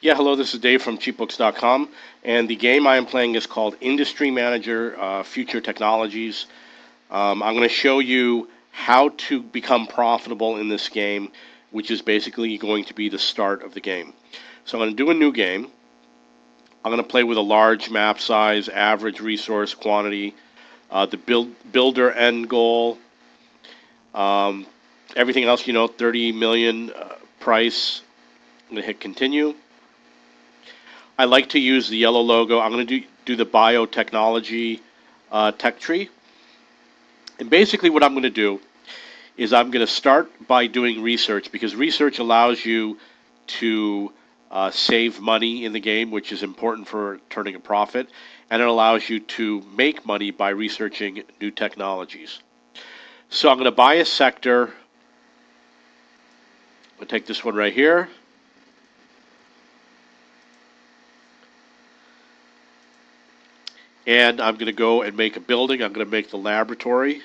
Yeah, hello, this is Dave from cheapbooks.com, and the game I am playing is called Industry Manager Future Technologies. I'm going to show you how to become profitable in this game, which is basically going to be the start of the game. So I'm going to do a new game. I'm going to play with a large map size, average resource quantity, the builder end goal, um, everything else, 30 million price. I'm going to hit continue. I like to use the yellow logo. I'm going to do the biotechnology tech tree. And basically, what I'm going to do is I'm going to start by doing research because research allows you to save money in the game, which is important for turning a profit, and it allows you to make money by researching new technologies. So I'm going to buy a sector. I'll take this one right here. And I'm going to go and make a building. I'm going to make the laboratory.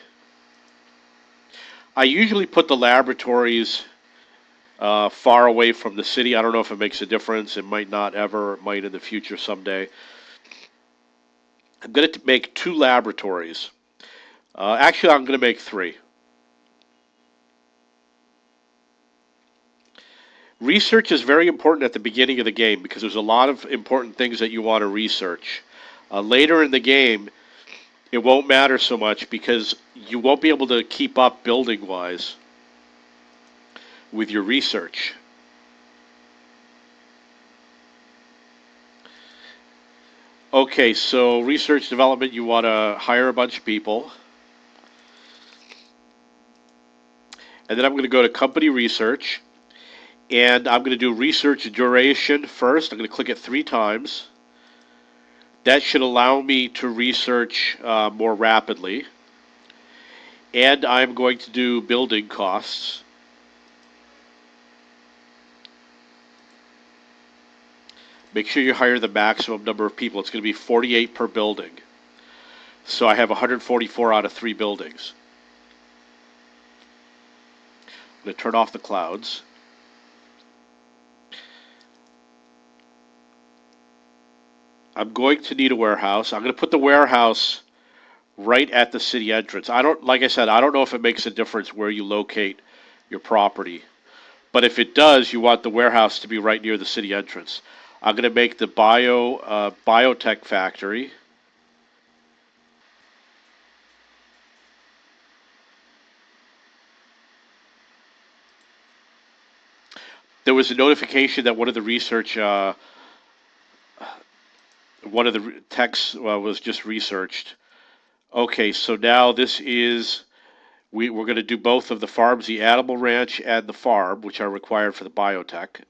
I usually put the laboratories far away from the city. I don't know if it makes a difference. It might not ever. It might in the future someday. I'm going to make two laboratories. Actually, I'm going to make three. Research is very important at the beginning of the game because there's a lot of important things that you want to research. Later in the game, it won't matter so much because you won't be able to keep up building wise with your research. Okay, so research development, you want to hire a bunch of people. And then I'm going to go to company research. And I'm going to do research duration first. I'm going to click it 3 times. That should allow me to research more rapidly. And I'm going to do building costs. Make sure you hire the maximum number of people. It's going to be 48 per building. So I have 144 out of 3 buildings. I'm going to turn off the clouds. I'm going to need a warehouse. I'm going to put the warehouse right at the city entrance. Like I said, I don't know if it makes a difference where you locate your property. But if it does, you want the warehouse to be right near the city entrance. I'm going to make the biotech factory. There was a notification that one of the techs was just researched. Okay, so now we're going to do both of the farms, the animal ranch and the farm, which are required for the biotech.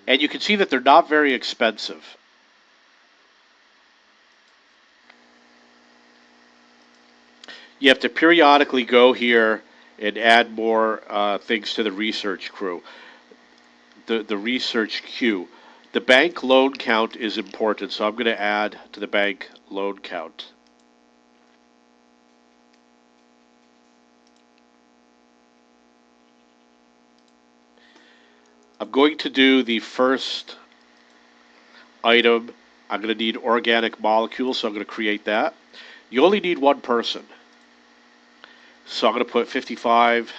And you can see that they're not very expensive. You have to periodically go here and add more things to the research crew, the research queue. The bank loan count is important, so I'm going to add to the bank loan count. I'm going to do the first item. I'm going to need organic molecules, so I'm going to create that. You only need one person. So I'm going to put 55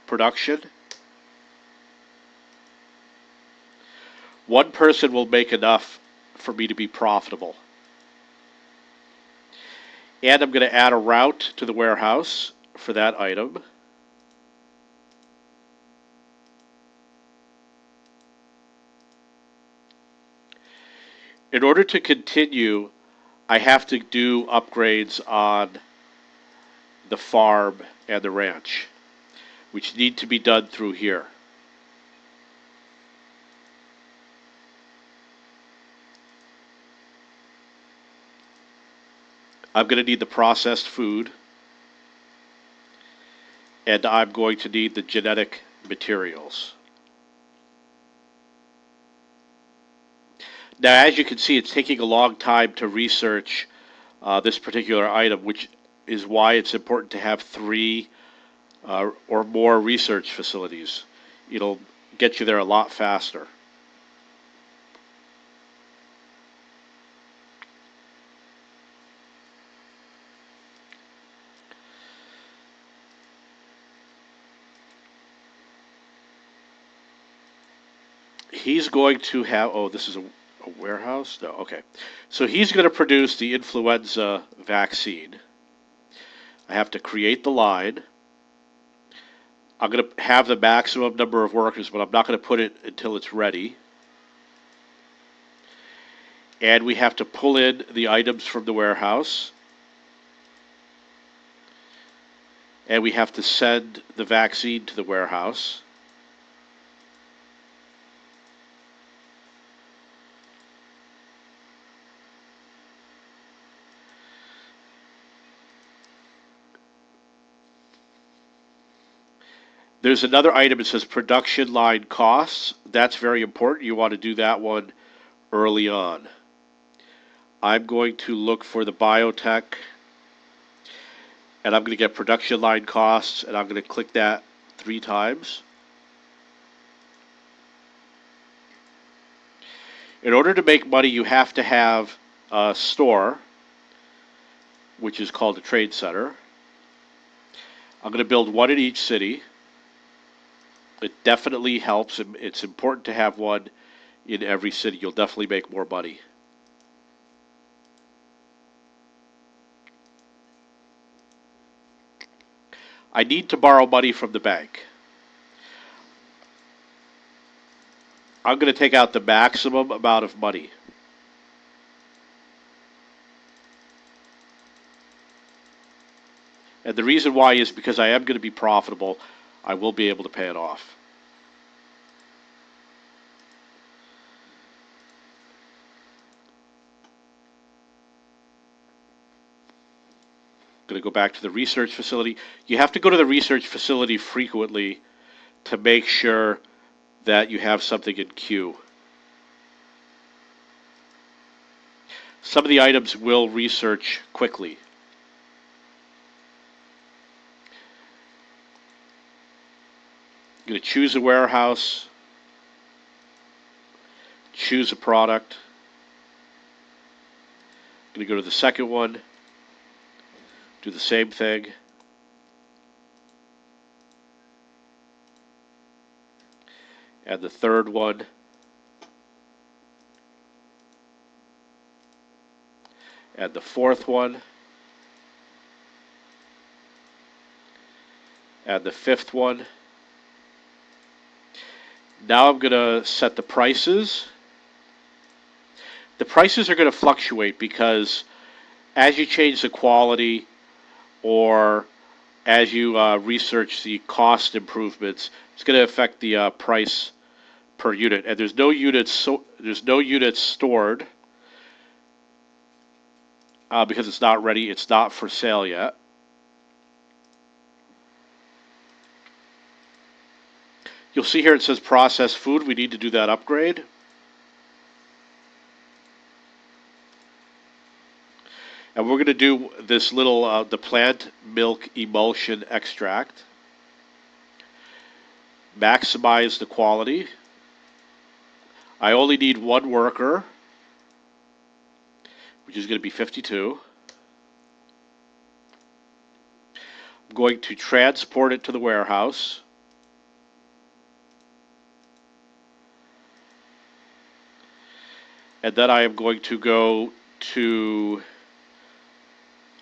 production. One person will make enough for me to be profitable. And I'm going to add a route to the warehouse for that item. In order to continue, I have to do upgrades on the farm and the ranch, which need to be done through here. I'm going to need the processed food, and I'm going to need the genetic materials. Now, as you can see, it's taking a long time to research this particular item, which is why it's important to have 3 or more research facilities. It'll get you there a lot faster. He's going to have, oh, this is a warehouse? No, okay. So he's going to produce the influenza vaccine. I have to create the line. I'm going to have the maximum number of workers, but I'm not going to put it until it's ready. And we have to pull in the items from the warehouse. And we have to send the vaccine to the warehouse. There's another item that says production line costs. That's very important. You want to do that one early on. I'm going to look for the biotech, and I'm going to get production line costs, and I'm going to click that 3 times. In order to make money, you have to have a store, which is called a trade center. I'm going to build one in each city. It definitely helps. It's important to have one in every city. You'll definitely make more money. I need to borrow money from the bank. I'm going to take out the maximum amount of money. And the reason why is because I am going to be profitable. I will be able to pay it off. I'm going to go back to the research facility. You have to go to the research facility frequently to make sure that you have something in queue. Some of the items will research quickly. I'm going to choose a warehouse, choose a product. I'm going to go to the second one, do the same thing. And the third one. And the fourth one. And the fifth one. Now I'm going to set the prices. The prices are going to fluctuate because as you change the quality or as you research the cost improvements, it's going to affect the price per unit. And there's no units stored because it's not ready. It's not for sale yet. You'll see here it says processed food. We need to do that upgrade. And we're going to do this little, the plant milk emulsion extract. Maximize the quality. I only need 1 worker, which is going to be 52. I'm going to transport it to the warehouse. And then I am going to go to...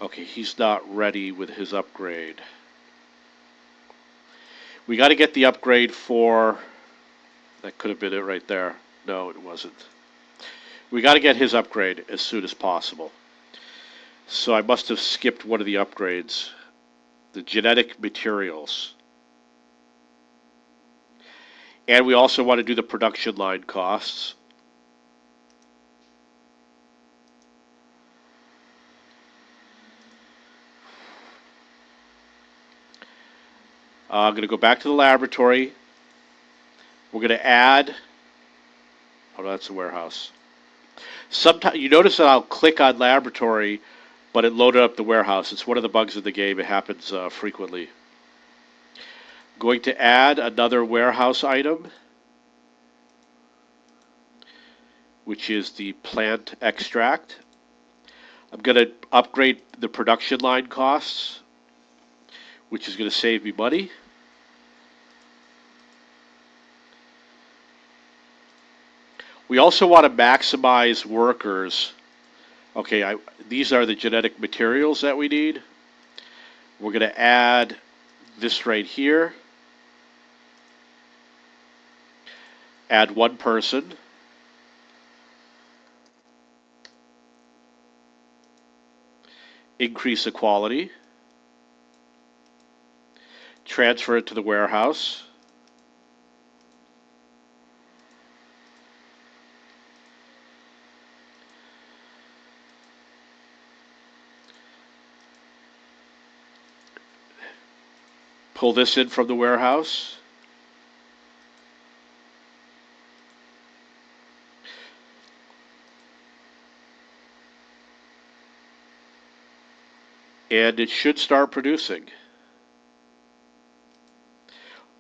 Okay, he's not ready with his upgrade. We got to get the upgrade for... That could have been it right there. No, it wasn't. We got to get his upgrade as soon as possible. So I must have skipped one of the upgrades. The genetic materials. And we also want to do the production line costs. I'm going to go back to the laboratory. We're going to add... Oh, no, that's the warehouse. Sometimes you notice that I'll click on laboratory, but it loaded up the warehouse. It's one of the bugs of the game. It happens frequently. Going to add another warehouse item, which is the plant extract. I'm going to upgrade the production line costs, which is going to save me money. We also want to maximize workers. Okay, these are the genetic materials that we need. We're going to add this right here. Add one person. Increase the quality. Transfer it to the warehouse. Pull this in from the warehouse. And it should start producing.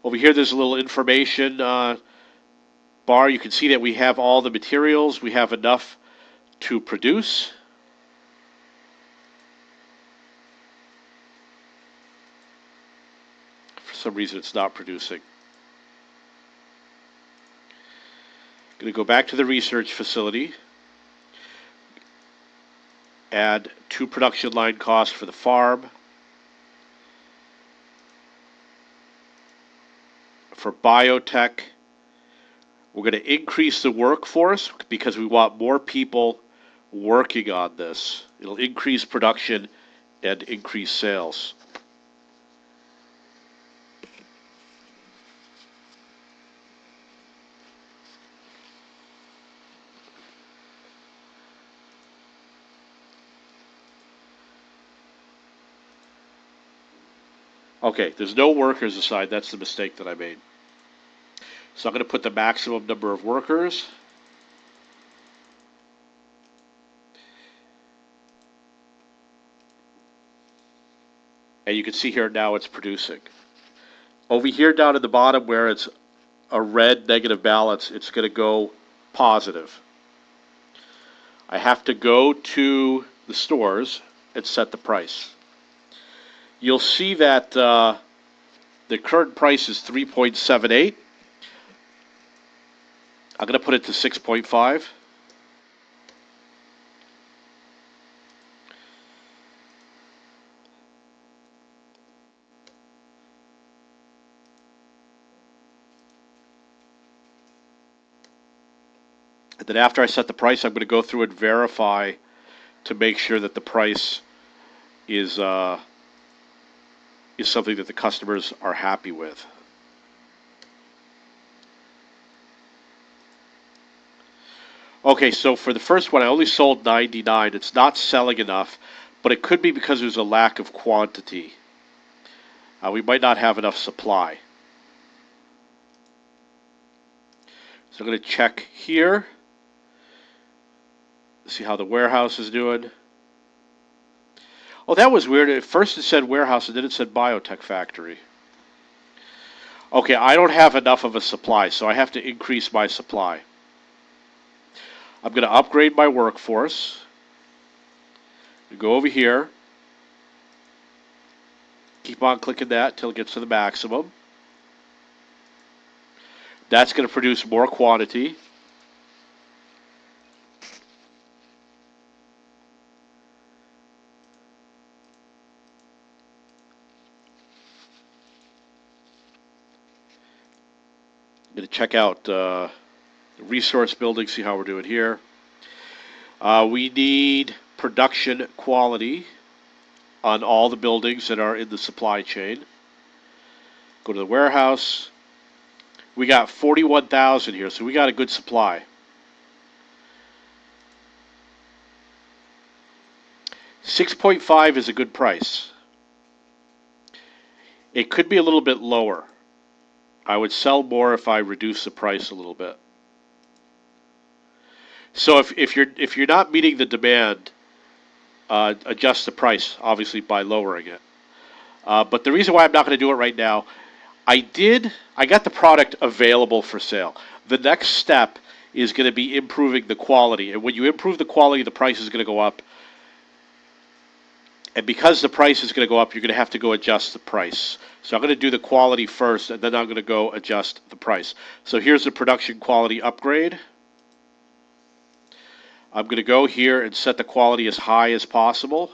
Over here, there's a little information bar. You can see that we have all the materials. We have enough to produce. For some reason, it's not producing. I'm going to go back to the research facility. Add 2 production line costs for the farm. For biotech, we're going to increase the workforce because we want more people working on this. It'll increase production and increase sales. Okay, there's no workers assigned. That's the mistake that I made. So I'm going to put the maximum number of workers. And you can see here now it's producing. Over here down at the bottom where it's a red negative balance, it's going to go positive. I have to go to the stores and set the price. You'll see that the current price is 3.78. I'm going to put it to 6.5. And then after I set the price, I'm going to go through and verify to make sure that the price is something that the customers are happy with. Okay, so for the first one, I only sold 99. It's not selling enough, but it could be because there's a lack of quantity. We might not have enough supply. So I'm going to check here. See how the warehouse is doing. Oh, that was weird. At first it said warehouse, and then it said biotech factory. Okay, I don't have enough of a supply, so I have to increase my supply. I'm going to upgrade my workforce. Go over here. Keep on clicking that until it gets to the maximum. That's going to produce more quantity. I'm going to check out the resource building, see how we're doing here. We need production quality on all the buildings that are in the supply chain. Go to the warehouse. We got 41,000 here, so we got a good supply. 6.5 is a good price. It could be a little bit lower. I would sell more if I reduce the price a little bit. So if you're not meeting the demand, adjust the price, obviously by lowering it. But the reason why I'm not going to do it right now, I got the product available for sale. The next step is going to be improving the quality. And when you improve the quality, the price is going to go up. And because the price is going to go up, you're going to have to go adjust the price. So I'm going to do the quality first, and then I'm going to go adjust the price. So here's the production quality upgrade. I'm going to go here and set the quality as high as possible.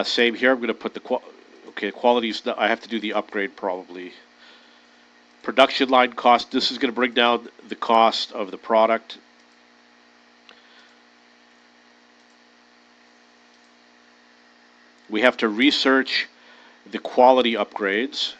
Same here. I'm going to put the qualities. I have to do the upgrade probably. Production line cost. This is going to bring down the cost of the product. We have to research the quality upgrades.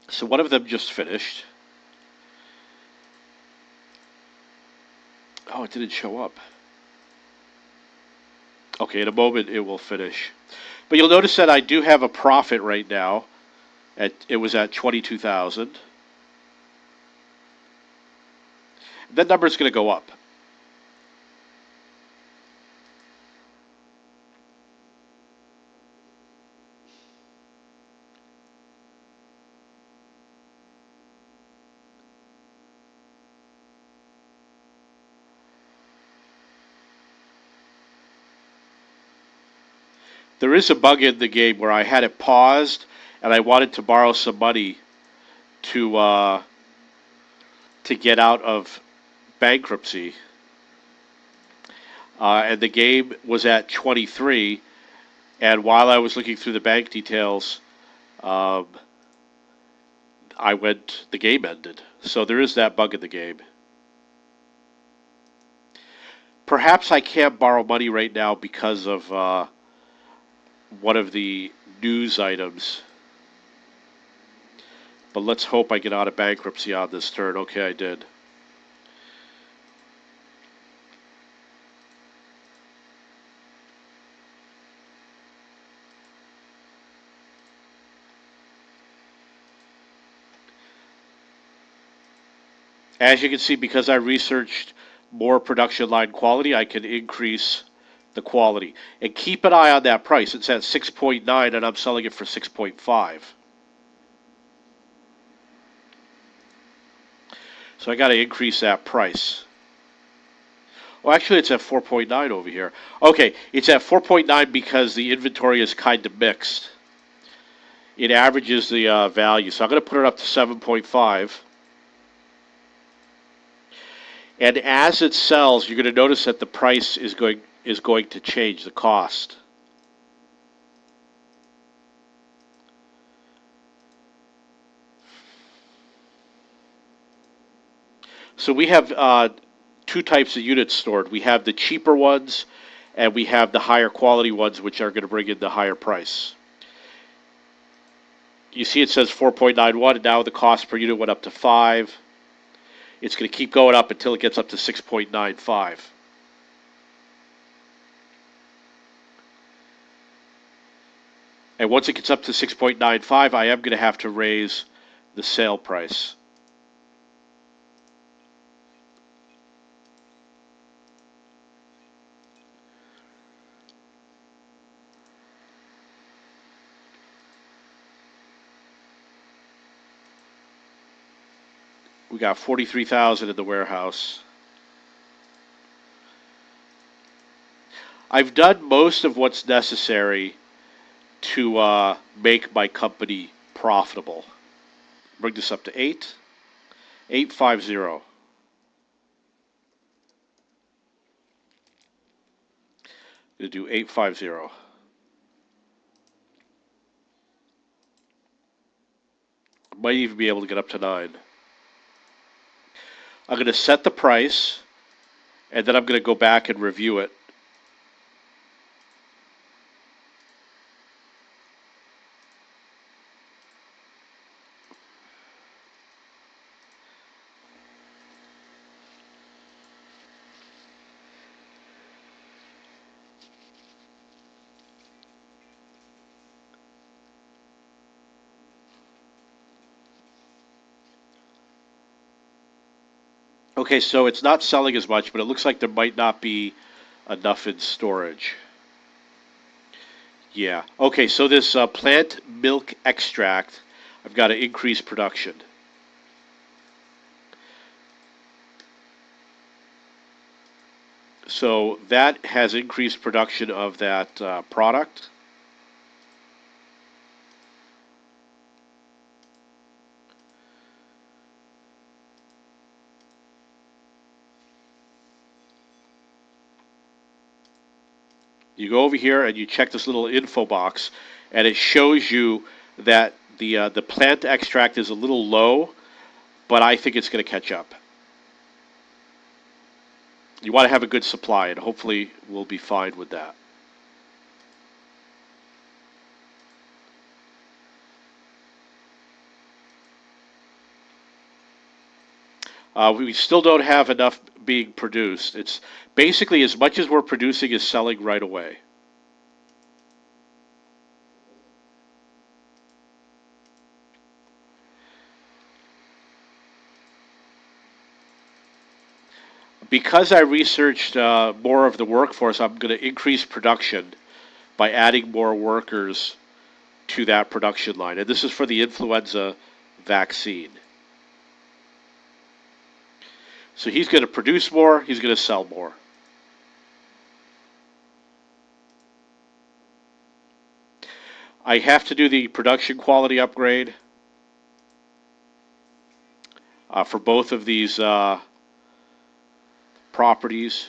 So one of them just finished. Oh, it didn't show up. Okay, in a moment it will finish. But you'll notice that I do have a profit right now. It was at 22,000. That number is going to go up. There is a bug in the game where I had it paused and I wanted to borrow some money to get out of bankruptcy. And the game was at 23. And while I was looking through the bank details, the game ended. So there is that bug in the game. Perhaps I can't borrow money right now because of one of the news items. But let's hope I get out of bankruptcy on this turn. Okay, I did. As you can see, because I researched more production line quality, I can increase the quality. And keep an eye on that price. It's at 6.9 and I'm selling it for 6.5. So I got to increase that price. Oh, actually, it's at 4.9 over here. Okay, it's at 4.9 because the inventory is kind of mixed. It averages the value. So I'm going to put it up to 7.5. And as it sells, you're going to notice that the price is going to change, the cost. So we have two types of units stored. We have the cheaper ones, and we have the higher quality ones, which are going to bring in the higher price. You see it says 4.91, and now the cost per unit went up to 5. It's going to keep going up until it gets up to 6.95. And once it gets up to 6.95, I am going to have to raise the sale price. We got 43,000 in the warehouse. I've done most of what's necessary to make my company profitable. Bring this up to 850. Going to do 850. Might even be able to get up to 9. I'm going to set the price, and then I'm going to go back and review it. Okay, so it's not selling as much, but it looks like there might not be enough in storage. Yeah. Okay, so this plant milk extract, I've got to increase production. So that has increased production of that product. You go over here and you check this little info box, and it shows you that the plant extract is a little low, but I think it's going to catch up. You want to have a good supply, and hopefully we'll be fine with that. We still don't have enough being produced. It's basically as much as we're producing is selling right away. Because I researched more of the workforce, I'm going to increase production by adding more workers to that production line. And this is for the influenza vaccine. So he's going to produce more, he's going to sell more. I have to do the production quality upgrade for both of these properties.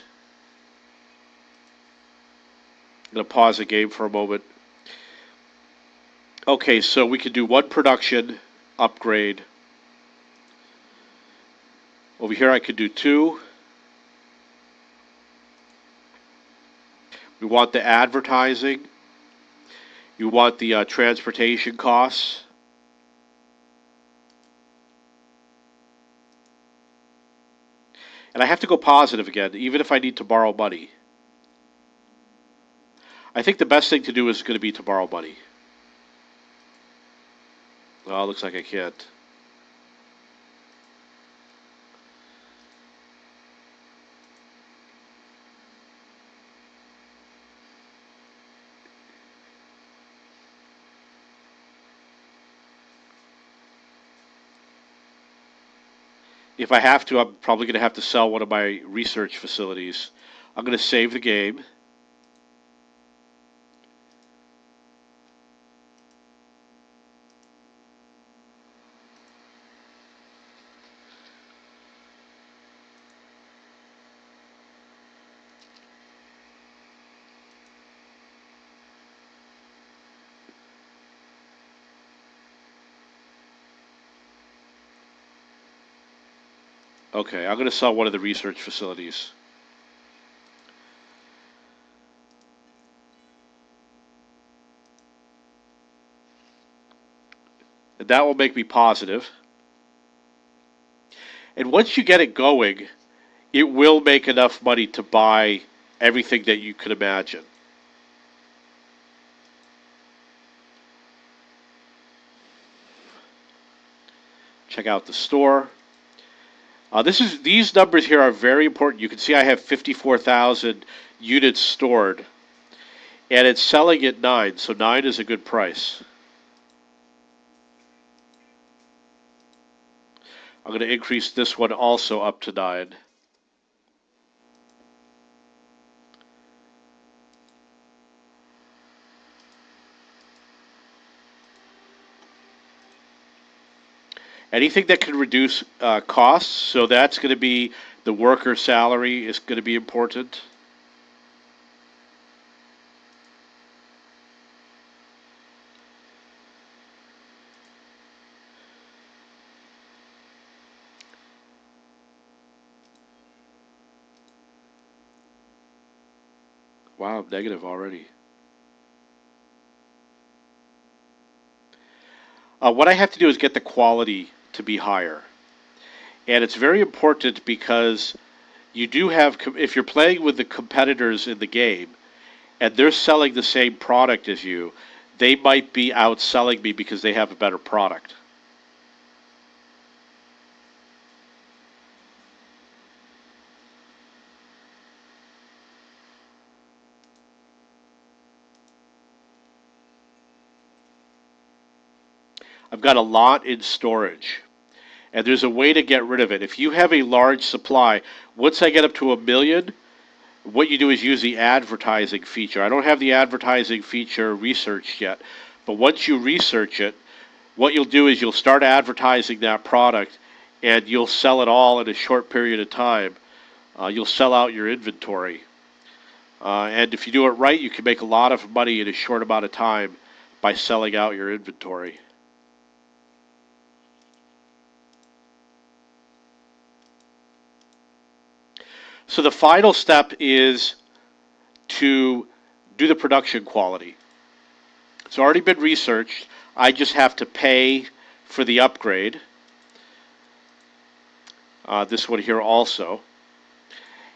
I'm going to pause the game for a moment. Okay, so we can do one production upgrade. Over here I could do two. We want the advertising. You want the transportation costs. And I have to go positive again, even if I need to borrow money. I think the best thing to do is going to be to borrow money. Well, it looks like I can't. If I have to, I'm probably going to have to sell one of my research facilities. I'm going to save the game. Okay, I'm going to sell one of the research facilities. And that will make me positive. And once you get it going, it will make enough money to buy everything that you could imagine. Check out the store. These numbers here are very important. You can see I have 54,000 units stored, and it's selling at 9, so 9 is a good price. I'm going to increase this one also up to 9. Anything that can reduce costs, so that's going to be the worker salary is going to be important. Wow, I'm negative already. What I have to do is get the quality to be higher. And it's very important because you do have, if you're playing with the competitors in the game and they're selling the same product as you, they might be outselling me because they have a better product. I've got a lot in storage. And there's a way to get rid of it. If you have a large supply, once I get up to 1 million, what you do is use the advertising feature. I don't have the advertising feature researched yet, but once you research it, what you'll do is you'll start advertising that product and you'll sell it all in a short period of time. You'll sell out your inventory. And if you do it right, you can make a lot of money in a short amount of time by selling out your inventory. So the final step is to do the production quality. It's already been researched. I just have to pay for the upgrade. This one here also.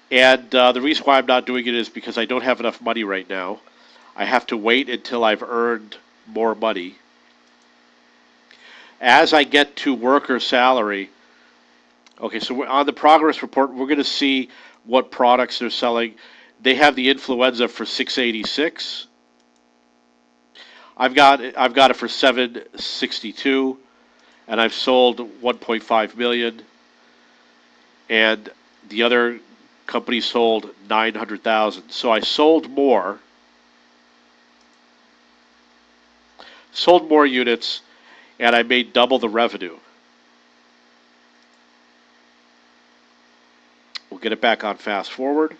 And the reason why I'm not doing it is because I don't have enough money right now. I have to wait until I've earned more money. As I get to worker salary, okay, so on the progress report, we're going to see what products they're selling. They have the influenza for 686. I've got it for 762, and I've sold 1.5 million. And the other company sold 900,000. So I sold more units, and I made double the revenue. We'll get it back on fast forward.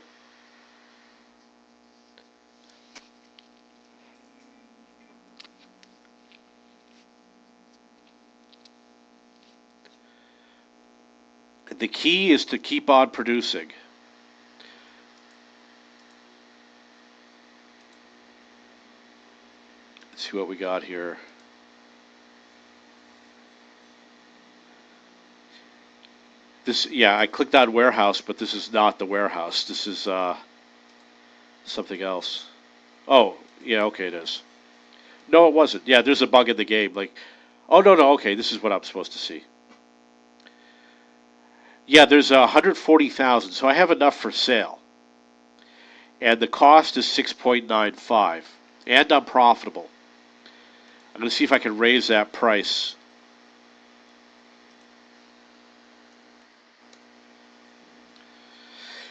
The key is to keep on producing. Let's see what we got here. This, yeah, I clicked on warehouse, but this is not the warehouse. This is something else. Oh, yeah, okay, it is. No, it wasn't. Yeah, there's a bug in the game. Like, oh, no, okay, this is what I'm supposed to see. Yeah, there's 140,000, so I have enough for sale. And the cost is 6.95, and I'm profitable. I'm going to see if I can raise that price.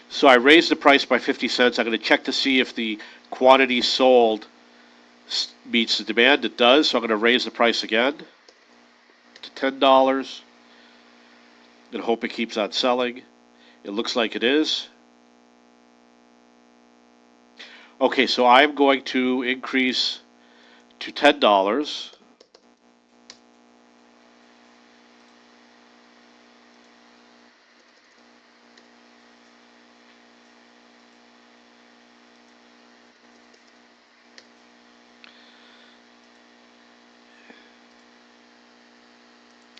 So I raised the price by 50 cents. I'm going to check to see if the quantity sold meets the demand. It does, so I'm going to raise the price again to $10. And hope it keeps on selling. It looks like it is. Okay, so I'm going to increase to $10.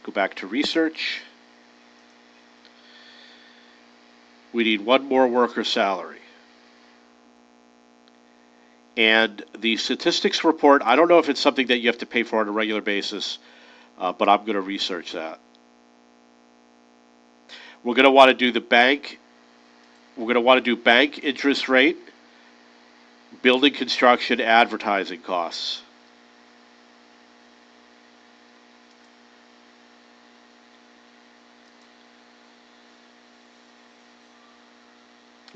Go back to research. We need one more worker salary. And the statistics report, I don't know if it's something that you have to pay for on a regular basis, but I'm going to research that. We're going to want to do the bank. We're going to want to do bank interest rate, building construction, advertising costs.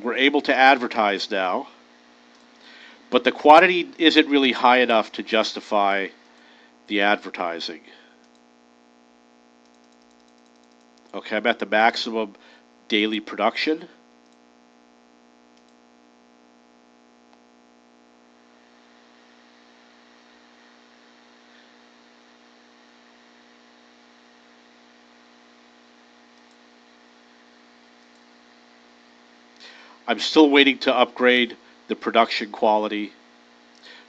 We're able to advertise now, but the quantity isn't really high enough to justify the advertising. Okay, I'm at the maximum daily production. I'm still waiting to upgrade the production quality.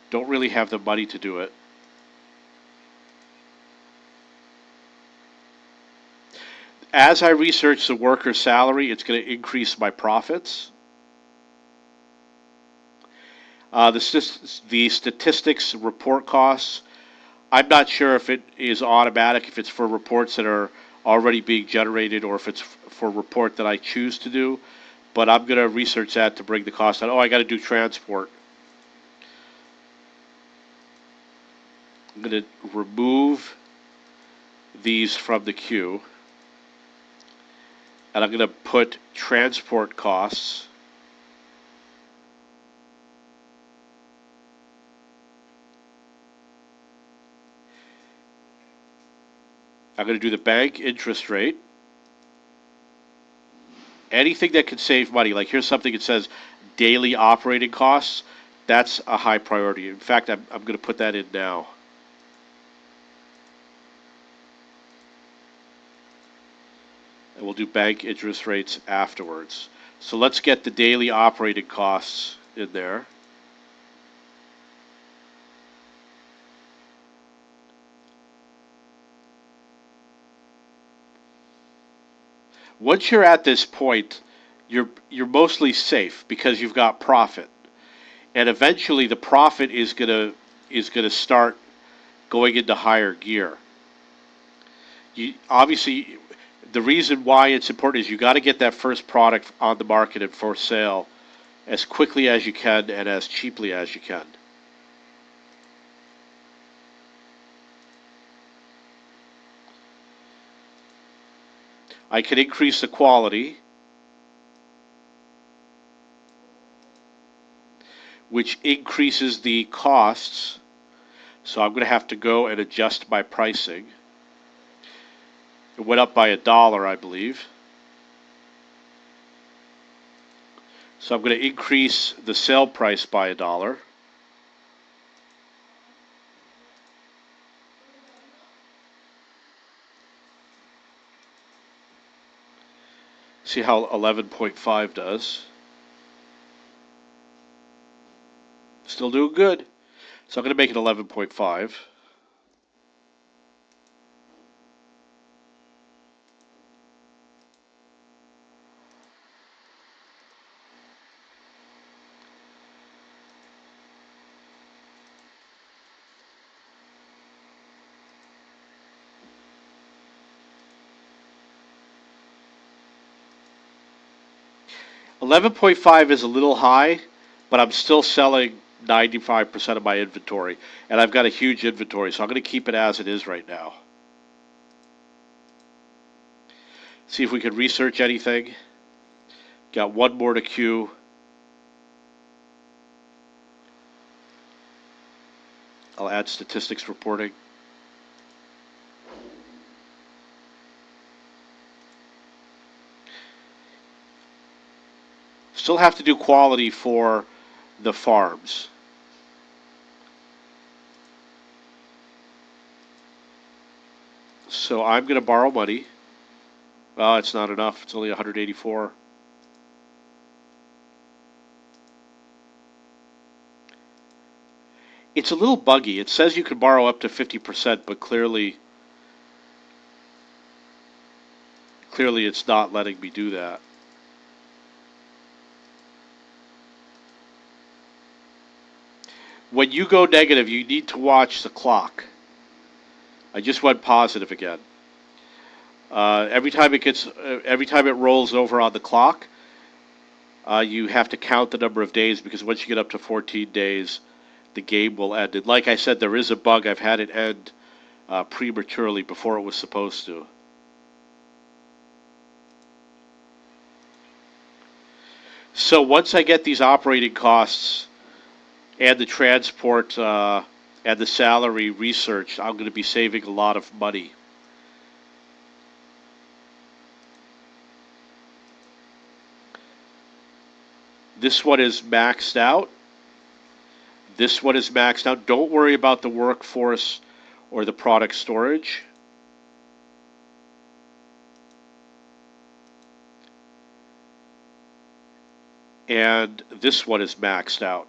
Don't really have the money to do it. As I research the worker salary, it's going to increase my profits. The statistics report costs, I'm not sure if it is automatic, if it's for reports that are already being generated, or if it's for a report that I choose to do. But I'm going to research that to bring the cost down. Oh, I got to do transport. I'm going to remove these from the queue. And I'm going to put transport costs. I'm going to do the bank interest rate. Anything that can save money, like here's something that says daily operating costs, that's a high priority. In fact, I'm going to put that in now. And we'll do bank interest rates afterwards. So let's get the daily operating costs in there. Once you're at this point, you're mostly safe because you've got profit. And eventually the profit is gonna start going into higher gear. You obviously the reason why it's important is you got to get that first product on the market and for sale as quickly as you can and as cheaply as you can. I can increase the quality, which increases the costs. So I'm going to have to go and adjust my pricing. It went up by $1, I believe. So I'm going to increase the sale price by $1. See how 11.5 does. Still doing good. So I'm going to make it 11.5. $11.5 is a little high, but I'm still selling 95% of my inventory, and I've got a huge inventory, so I'm going to keep it as it is right now. See if we can research anything. Got one more to queue. I'll add statistics reporting. Still have to do quality for the farms. So I'm going to borrow money. Well, it's not enough. It's only 184. It's a little buggy. It says you can borrow up to 50%, but clearly it's not letting me do that. When you go negative, you need to watch the clock. I just went positive again. Every time it rolls over on the clock, you have to count the number of days because once you get up to 14 days, the game will end. And like I said, there is a bug. I've had it end prematurely before it was supposed to. So once I get these operating costs and the transport and the salary researched, I'm going to be saving a lot of money. This one is maxed out. This one is maxed out. Don't worry about the workforce or the product storage. And this one is maxed out.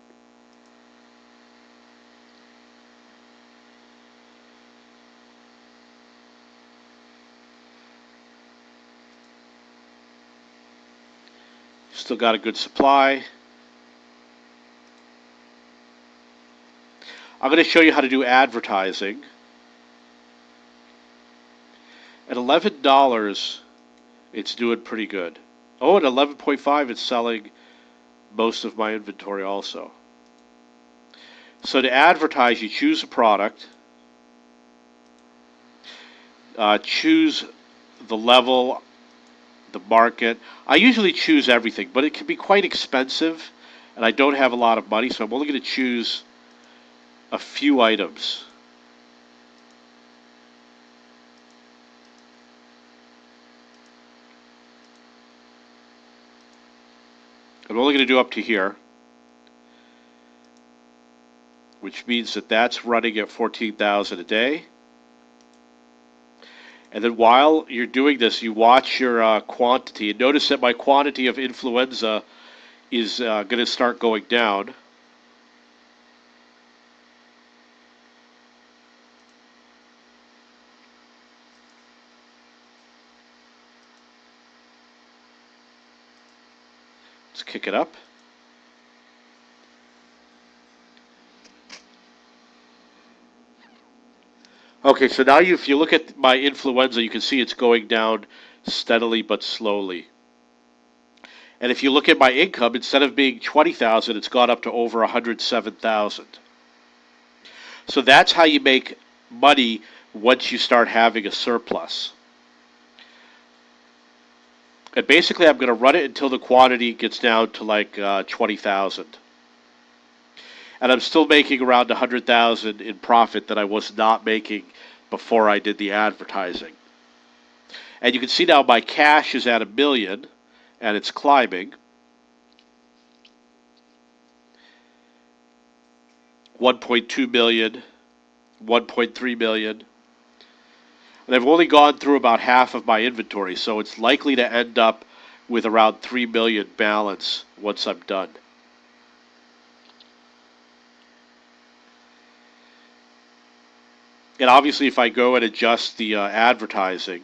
Still got a good supply. I'm going to show you how to do advertising. At $11, it's doing pretty good. Oh, at 11.5, it's selling most of my inventory also. So to advertise, you choose a product. choose the level, the market. I usually choose everything, but it can be quite expensive, and I don't have a lot of money, so I'm only going to choose a few items. I'm only going to do up to here, which means that that's running at 14,000 a day. And then while you're doing this, you watch your quantity. And notice that my quantity of influenza is going to start going down. Let's kick it up. Okay, so now if you look at my influenza, you can see it's going down steadily but slowly. And if you look at my income, instead of being 20,000, it's gone up to over 107,000. So that's how you make money once you start having a surplus. And basically, I'm going to run it until the quantity gets down to like 20,000. And I'm still making around 100,000 in profit that I was not making before I did the advertising. And you can see now my cash is at $1 million, and it's climbing. 1.2 million, 1.3 million. And I've only gone through about half of my inventory, so it's likely to end up with around 3 million balance once I'm done. And obviously, if I go and adjust the advertising,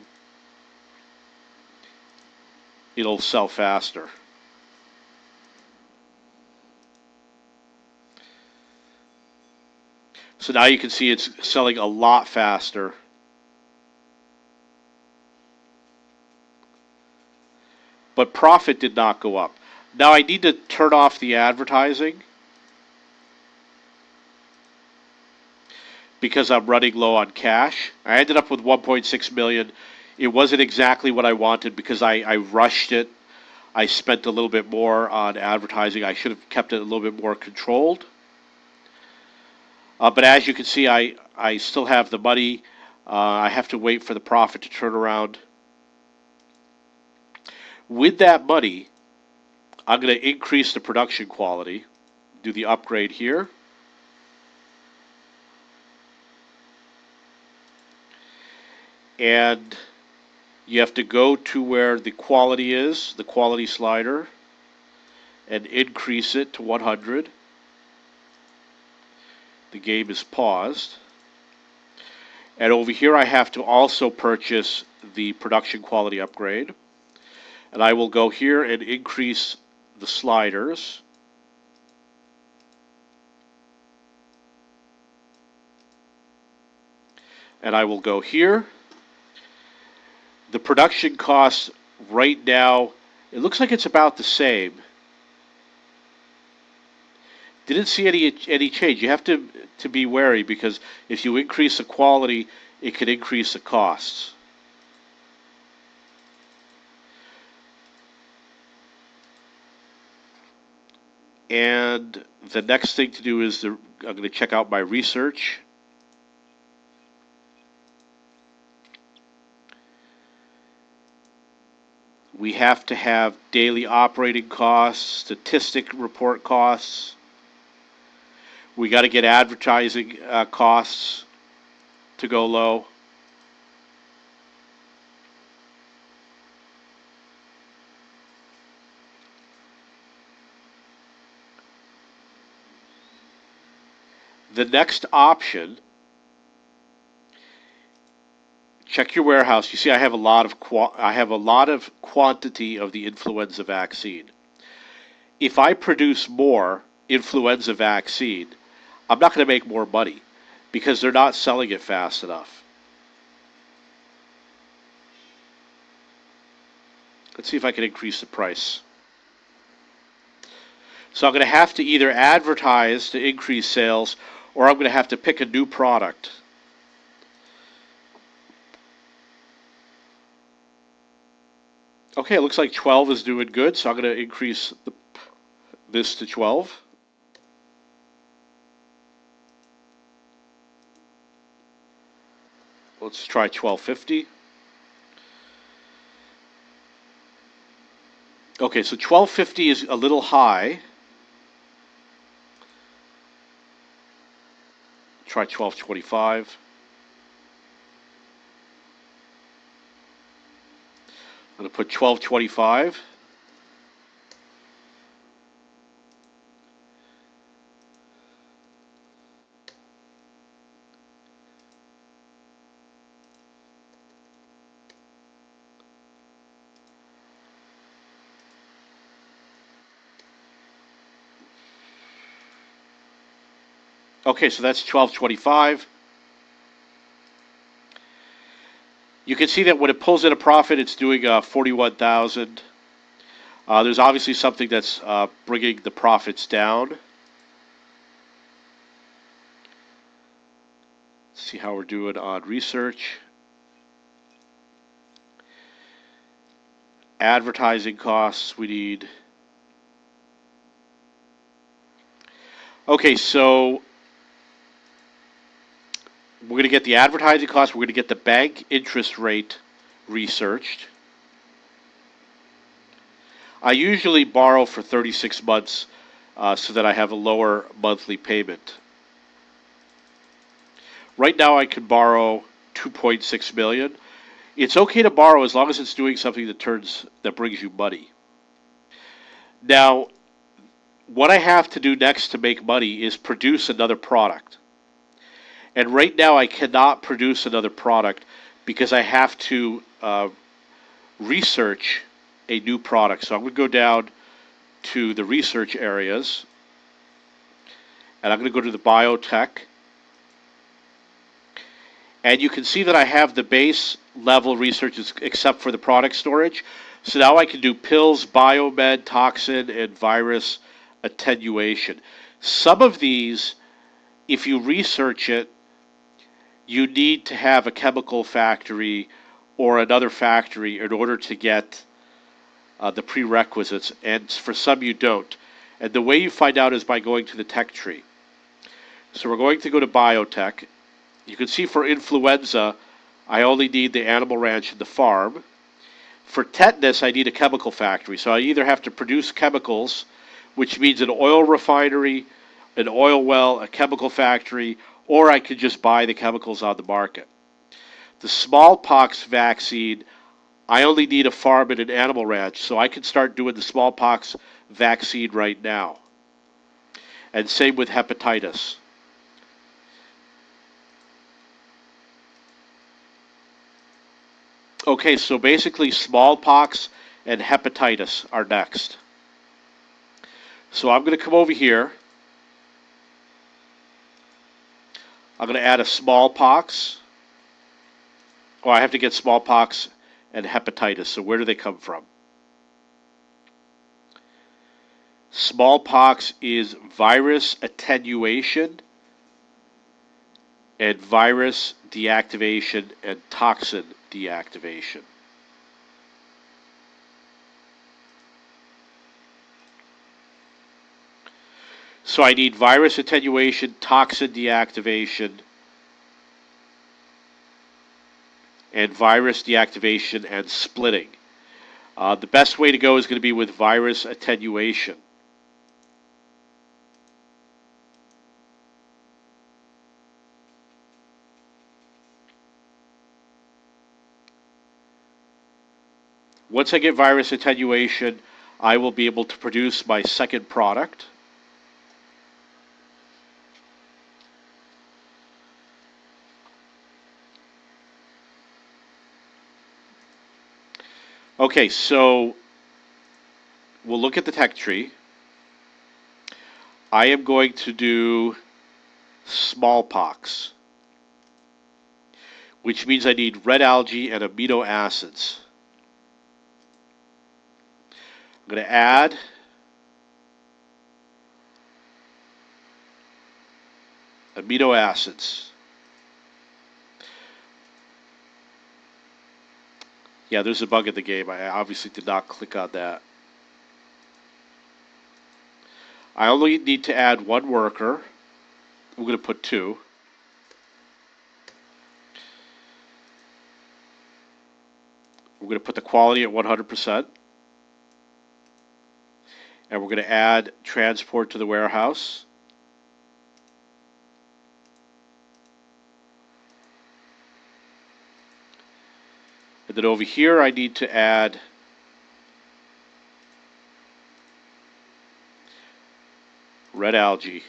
it'll sell faster. So now you can see it's selling a lot faster. But profit did not go up. Now I need to turn off the advertising because I'm running low on cash. I ended up with 1.6 million. It wasn't exactly what I wanted because I rushed it. I spent a little bit more on advertising. I should have kept it a little bit more controlled. But as you can see, I still have the money. I have to wait for the profit to turn around. With that money, I'm going to increase the production quality, do the upgrade here. And you have to go to where the quality is, the quality slider, and increase it to 100. The game is paused. And over here I have to also purchase the production quality upgrade. And I will go here and increase the sliders. And I will go here. The production cost right now, it looks like it's about the same. Didn't see any change. You have to be wary because if you increase the quality, it could increase the costs. And the next thing to do is I'm going to check out my research. We have to have daily operating costs, statistic report costs. We got to get advertising costs to go low. The next option, check your warehouse. You see, I have a lot of quantity of the influenza vaccine. If I produce more influenza vaccine, I'm not going to make more money because they're not selling it fast enough. Let's see if I can increase the price. So I'm going to have to either advertise to increase sales, or I'm going to have to pick a new product. Okay, it looks like 12 is doing good, so I'm going to increase this to 12. Let's try 1250. Okay, so 1250 is a little high. Try 1225. I'm going to put 1225. Okay, so that's 1225. You can see that when it pulls in a profit, it's doing 41,000. There's obviously something that's bringing the profits down. Let's see how we're doing on research. Advertising costs, we need. Okay, so we're going to get the advertising costs, we're going to get the bank interest rate researched. I usually borrow for 36 months so that I have a lower monthly payment. Right now I could borrow 2.6 million. It's okay to borrow as long as it's doing something that brings you money. Now, what I have to do next to make money is produce another product. And right now I cannot produce another product because I have to research a new product. So I'm going to go down to the research areas, and I'm going to go to the biotech. And you can see that I have the base level research except for the product storage. So now I can do pills, biomed, toxin, and virus attenuation. Some of these, if you research it, you need to have a chemical factory or another factory in order to get the prerequisites, and for some you don't. And the way you find out is by going to the tech tree. So we're going to go to biotech. You can see for influenza, I only need the animal ranch and the farm. For tetanus, I need a chemical factory. So I either have to produce chemicals, which means an oil refinery, an oil well, a chemical factory, or I could just buy the chemicals on the market. The smallpox vaccine, I only need a farm and an animal ranch, so I can start doing the smallpox vaccine right now. And same with hepatitis. Okay, so basically smallpox and hepatitis are next. So I'm going to come over here. I'm going to add a smallpox. Oh, I have to get smallpox and hepatitis. So where do they come from? Smallpox is virus attenuation and virus deactivation and toxin deactivation. So I need virus attenuation, toxin deactivation, and virus deactivation and splitting. The best way to go is going to be with virus attenuation. Once I get virus attenuation, I will be able to produce my second product. Okay, so we'll look at the tech tree. I am going to do smallpox, which means I need red algae and amino acids. I'm going to add amino acids. Yeah, there's a bug in the game. I obviously did not click on that. I only need to add one worker. I'm going to put 2. We're going to put the quality at 100%. And we're going to add transport to the warehouse. And then over here, I need to add red algae.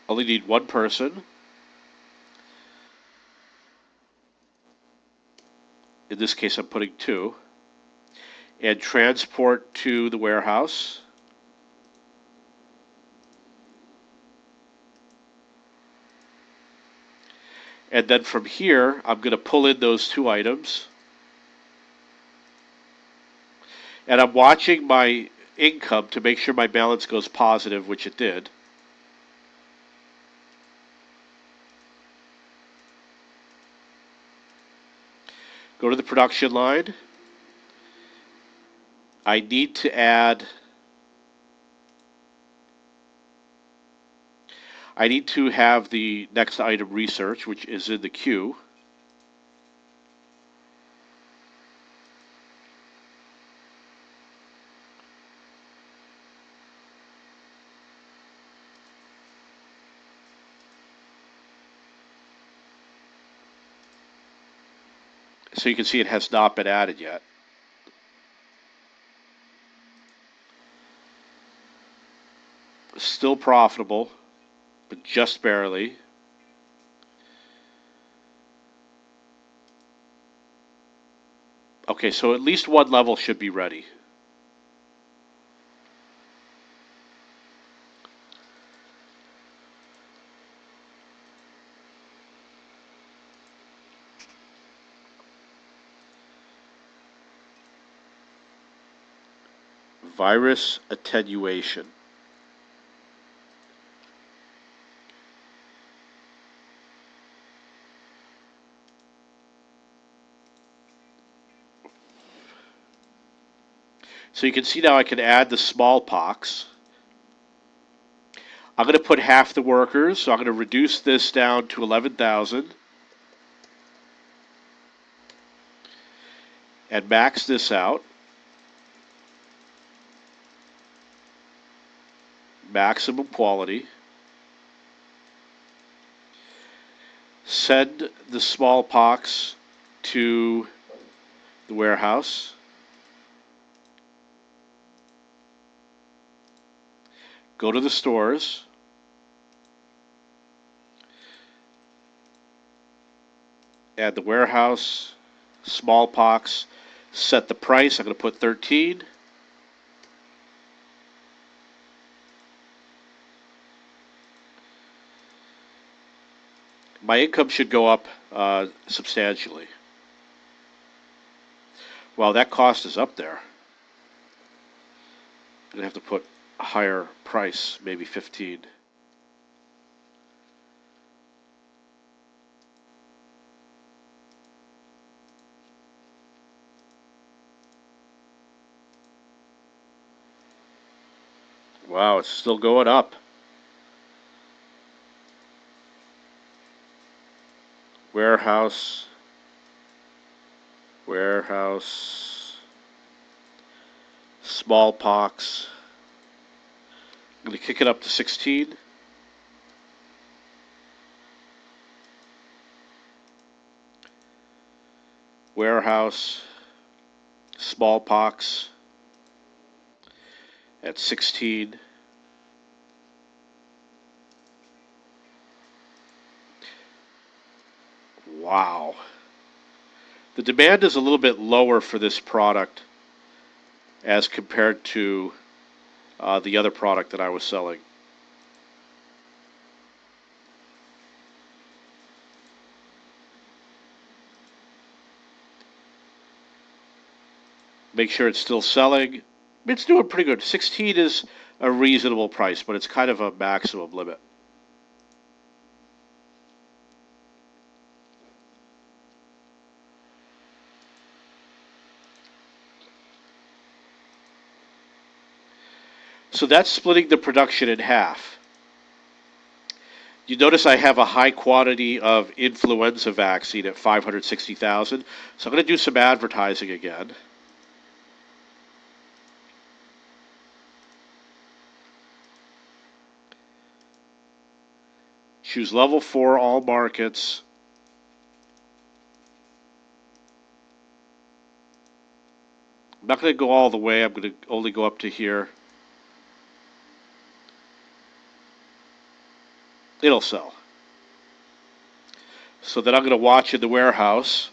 Only need one person. In this case, I'm putting 2. And transport to the warehouse. And then from here, I'm going to pull in those 2 items. And I'm watching my income to make sure my balance goes positive, which it did. Go to the production line. I need to have the next item research, which is in the queue. So you can see it has not been added yet. Still profitable, but just barely. Okay, so at least one level should be ready. Virus attenuation. So you can see now I can add the smallpox. I'm going to put half the workers, so I'm going to reduce this down to 11,000. And max this out. Maximum quality. Send the smallpox to the warehouse. Go to the stores. Add the warehouse, smallpox. Set the price. I'm going to put 13. My income should go up substantially. Well, that cost is up there. I'm going to have to put a higher price, maybe 15. Wow, it's still going up. Warehouse. Smallpox. I'm going to kick it up to 16. Warehouse. Smallpox. At 16. Wow. The demand is a little bit lower for this product as compared to the other product that I was selling. Make sure it's still selling. It's doing pretty good. 16 is a reasonable price, but it's kind of a maximum limit. So that's splitting the production in half. You notice I have a high quantity of influenza vaccine at 560,000. So I'm going to do some advertising again. Choose level 4, all markets. I'm not going to go all the way. I'm going to only go up to here. It'll sell. So then I'm going to watch in the warehouse.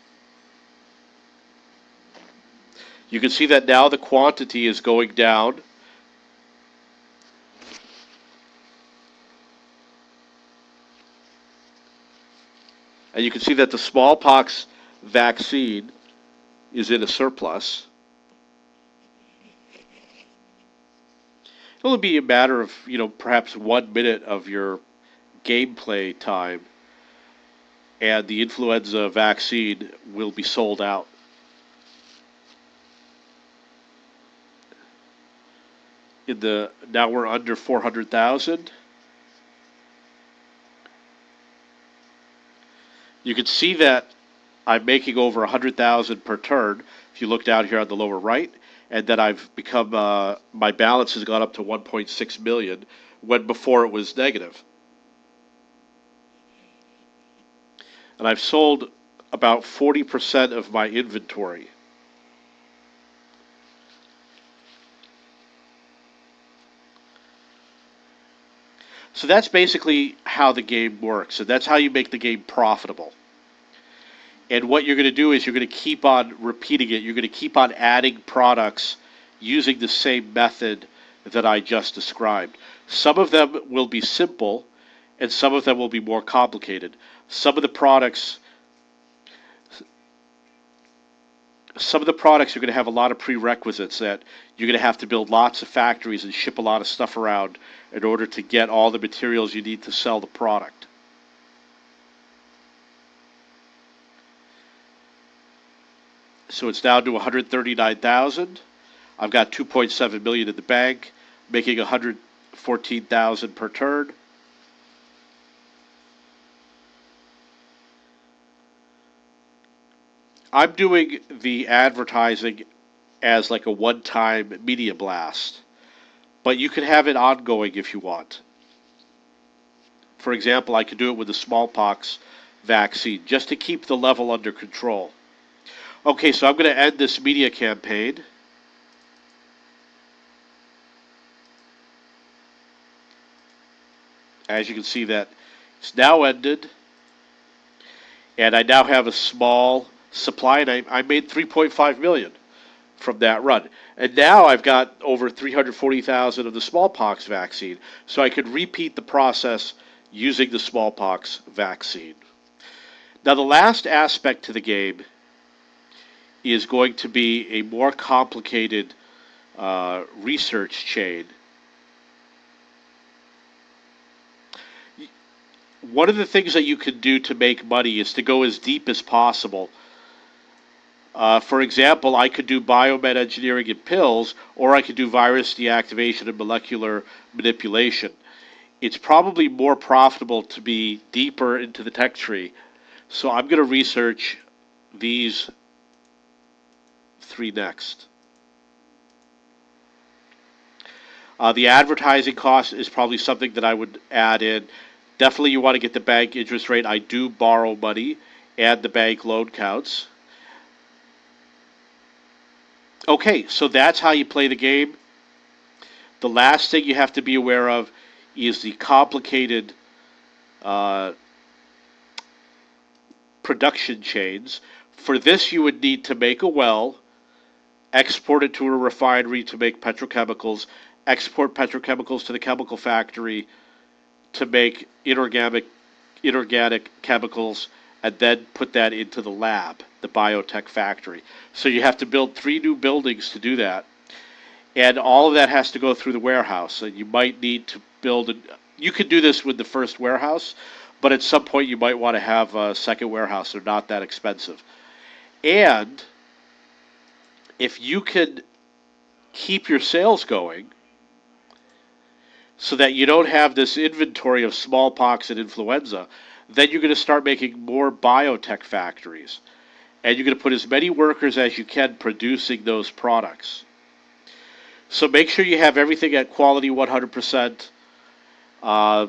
You can see that now the quantity is going down. And you can see that the smallpox vaccine is in a surplus. It'll be a matter of, perhaps 1 minute of your gameplay time, and the influenza vaccine will be sold out. Now we're under 400,000. You can see that I'm making over 100,000 per turn. If you look down here on the lower right, and that I've become my balance has gone up to 1.6 million when before it was negative. And I've sold about 40% of my inventory. So that's basically how the game works, and that's how you make the game profitable. And what you're going to do is you're going to keep on repeating it. You're going to keep on adding products using the same method that I just described. Some of them will be simple, and some of them will be more complicated. Some of the products are going to have a lot of prerequisites that you're going to have to build lots of factories and ship a lot of stuff around in order to get all the materials you need to sell the product. So it's down to 139,000. I've got 2.7 million in the bank, making 114,000 per turn. I'm doing the advertising as like a one-time media blast, but you can have it ongoing if you want. For example, I could do it with the smallpox vaccine just to keep the level under control. Okay, so I'm going to end this media campaign. As you can see, that it's now ended, and I now have a small supply, and I made 3.5 million from that run. And now I've got over 340,000 of the smallpox vaccine, so I could repeat the process using the smallpox vaccine. Now, the last aspect to the game is going to be a more complicated research chain. One of the things that you can do to make money is to go as deep as possible. For example, I could do biomed engineering in pills, or I could do virus deactivation and molecular manipulation. It's probably more profitable to be deeper into the tech tree. So I'm going to research these 3 next. The advertising cost is probably something that I would add in. Definitely you want to get the bank interest rate. I do borrow money, and the bank loan counts. Okay, so that's how you play the game. The last thing you have to be aware of is the complicated production chains. For this, you would need to make a well, export it to a refinery to make petrochemicals, export petrochemicals to the chemical factory to make inorganic chemicals, and then put that into the lab, the biotech factory. So you have to build 3 new buildings to do that. And all of that has to go through the warehouse. And you might need to you could do this with the first warehouse, but at some point you might want to have a second warehouse. They're not that expensive. And if you could keep your sales going, so that you don't have this inventory of smallpox and influenza. Then you're going to start making more biotech factories. And you're going to put as many workers as you can producing those products. So make sure you have everything at quality 100%. Uh,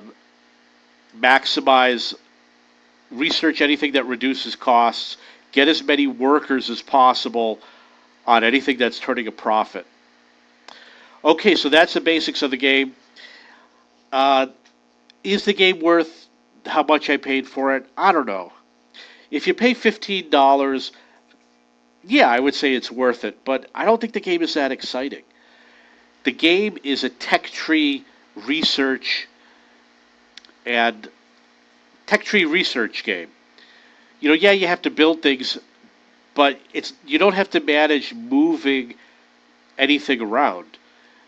Maximize research anything that reduces costs. Get as many workers as possible on anything that's turning a profit. Okay, so that's the basics of the game. Uh, is the game worth how much I paid for it? I don't know. If you pay $15, yeah, I would say it's worth it, but I don't think the game is that exciting. The game is a tech tree research and tech tree research game. You know, yeah, you have to build things, but you don't have to manage moving anything around.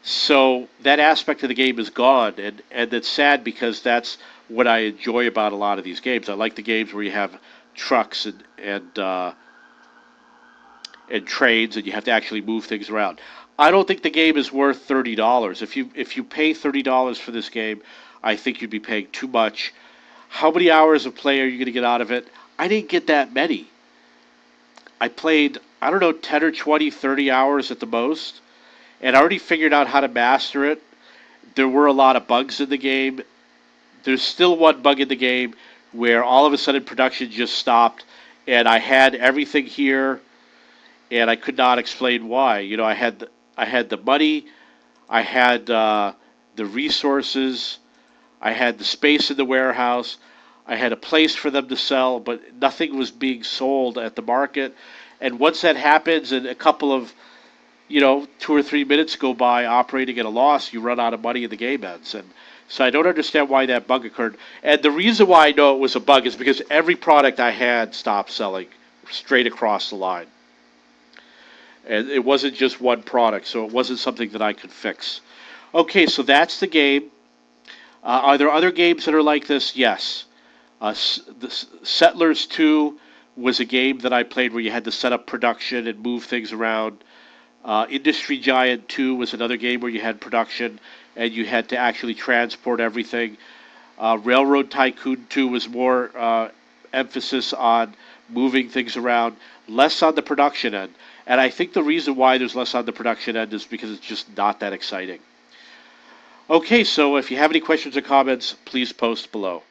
So that aspect of the game is gone, and it's sad because that's what I enjoy about a lot of these games. I like the games where you have trucks and trains, and you have to actually move things around. I don't think the game is worth $30. If you pay $30 for this game, I think you'd be paying too much. How many hours of play are you going to get out of it? I didn't get that many. I played, I don't know, 10 or 20, 30 hours at the most, and I already figured out how to master it. There were a lot of bugs in the game. There's still one bug in the game where all of a sudden production just stopped, and I had everything here, and I could not explain why. You know, I had the money, I had the resources, I had the space in the warehouse, I had a place for them to sell, but nothing was being sold at the market. And once that happens, and a couple of 2 or 3 minutes go by operating at a loss, you run out of money and the game ends. And so I don't understand why that bug occurred. And the reason why I know it was a bug is because every product I had stopped selling straight across the line. And it wasn't just one product, so it wasn't something that I could fix. Okay, so that's the game. Are there other games that are like this? Yes. The Settlers 2 was a game that I played where you had to set up production and move things around. Industry Giant 2 was another game where you had production and you had to actually transport everything. Railroad Tycoon 2 was more emphasis on moving things around, less on the production end. And I think the reason why there's less on the production end is because it's just not that exciting. Okay, so if you have any questions or comments, please post below.